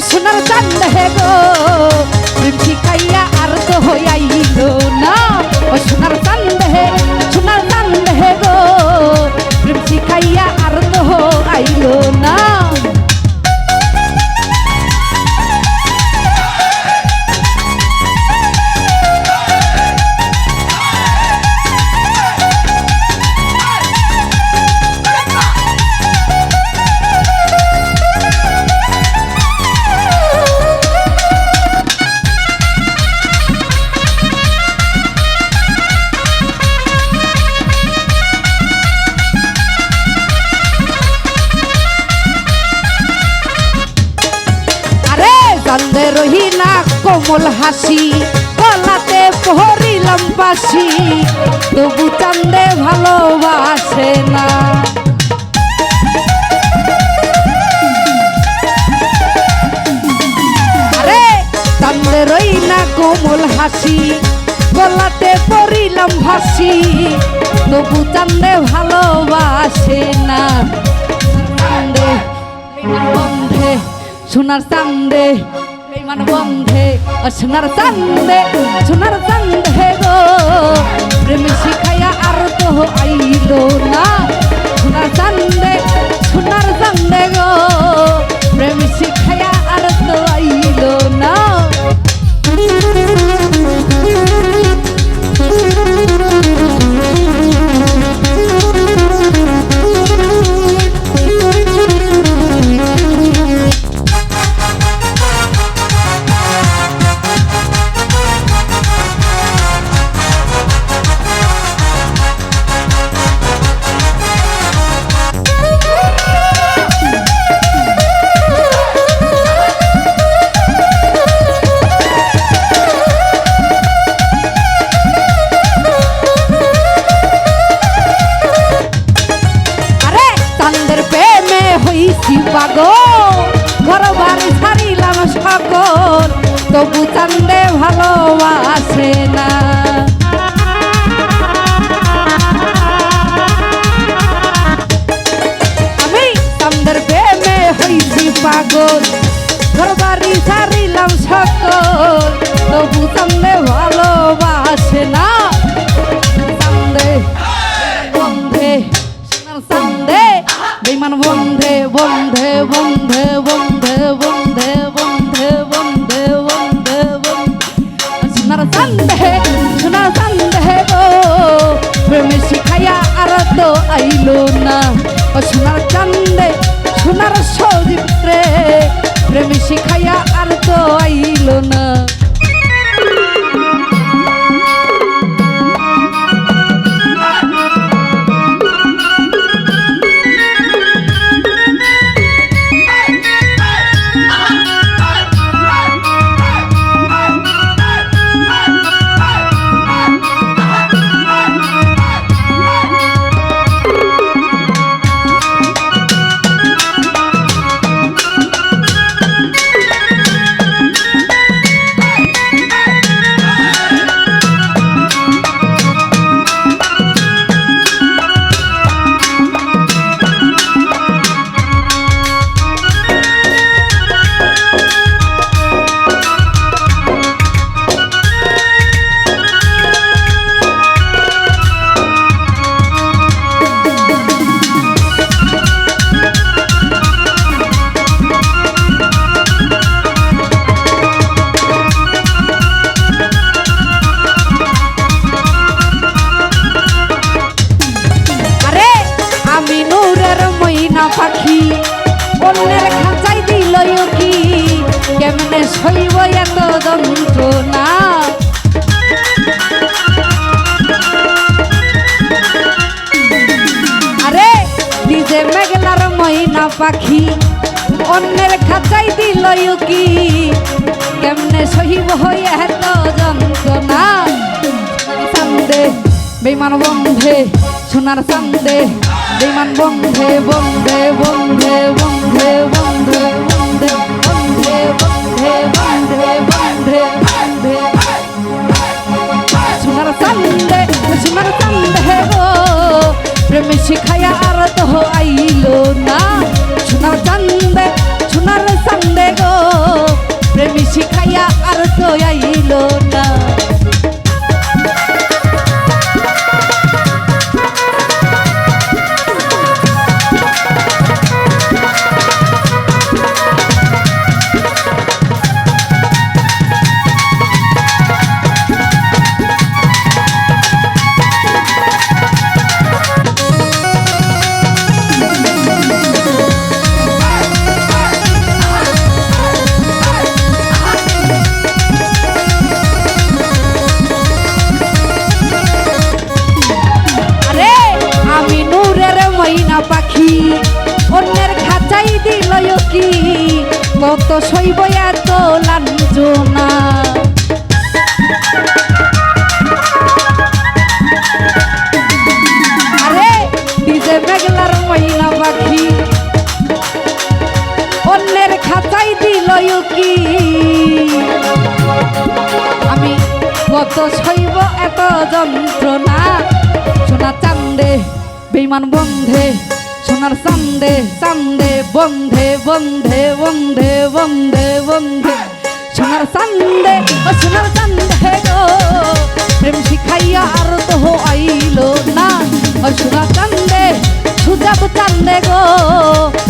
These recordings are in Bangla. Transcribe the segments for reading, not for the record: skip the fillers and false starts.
সোনার চাঁদ হে গো প্রেম শিখাইয়া আর তো হইয়াইল না। ও সোনার চাঁদ হে গো প্রেম শিখাইয়া আর তো আইল না। চাঁদে রহিনা কোমল হাসি গলাতে পহরিলাম বাসি তবু চাঁদে ভালোবাসে না। আরে চাঁদে রহিনা কোমল হাসি গলাতে পহরিলাম ভাসি তবু চাঁদে ভালোবাসে না। চাঁদে বন্ধে সোনার চাঁদে বেঈমান বন্ধে সোনার চাঁদে হে গো প্রেম শিখাইয়া আর তো আইল না। সোনার চাঁদে গো প্রেম শিখাইয়া আর তো আইল না। ঘর বাড়ি ছাড়িলাম সকল তবু চাঁদে ভালোবাসে না। আমি চাঁদের প্রেমে হইছি পাগল ঘর বাড়ি ছাড়িলাম সকল তবু চাঁদে ভালোবাসে না। চাঁদে বন্ধে চাঁদে বেঈমান বন্ধে বন্ধে বন্ধে বন্ধে বন্ধে বন্ধে বন্ধে বন্ধে সোনার চাঁদে গো প্রেম শিখাইয়া আর তো আইল না। ও সোনার চাঁদে সোনার সৌজিত্রে প্রেম শিখাইয়া আর তো আইল না। পাখি অন্যের খাঁচাই দিল কি কেমনে সইব এত যন্ত্রণা আরে নিজে মেঘলার ময়না পাখি অন্যের খাঁচাই দিল কি কেমনে সহিব এত যন্ত্রণা চান্দে বেমান বন্ধে সোনার চান্দে বেমান বন্ধে বন্ধে বন্ধে বন্ধে বন্ধে বন্ধে বন্ধে বন্ধে বন্ধে বন্ধে বন্ধে সোনার চান্দে গো প্রেম শিখায়া আর তো আইলো না সোনার চান্দে গো প্রেম শিখায়া আর তো আইলো না পাখি অন্যের খাঁচাই দিল কি কত সইব এত লাঞ্ছনা আরে নিজে মেঘলার ময়না পাখি অন্যের খাঁচাই দিল কি আমি কত সইব এত যন্ত্রণা সোনা চান্দে বেমান বন্ধে সোনার চান্দে চান্দে বন্ধে বন্ধে বন্ধে বন্ধে বন্ধে সোনার চান্দে ও সোনার চান্দে গো প্রেম শিখাইয়া আর তো আইলো না ও সোনার চান্দে সুজাব চান্দে গো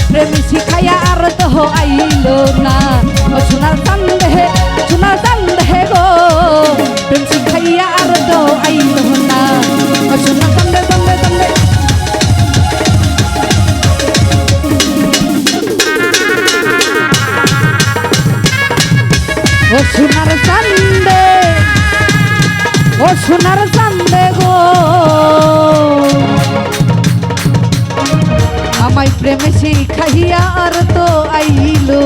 প্রেম শিখাইয়া আর তো আইলো না ও সোনার চান্দে গো প্রেম শিখাইয়া আর তো আইলো না ও সোনার চান্দে চান্দে চান্দে ও সোনার চান্দে গো আমায় প্রেমে শিখাইয়া আর তো আইলো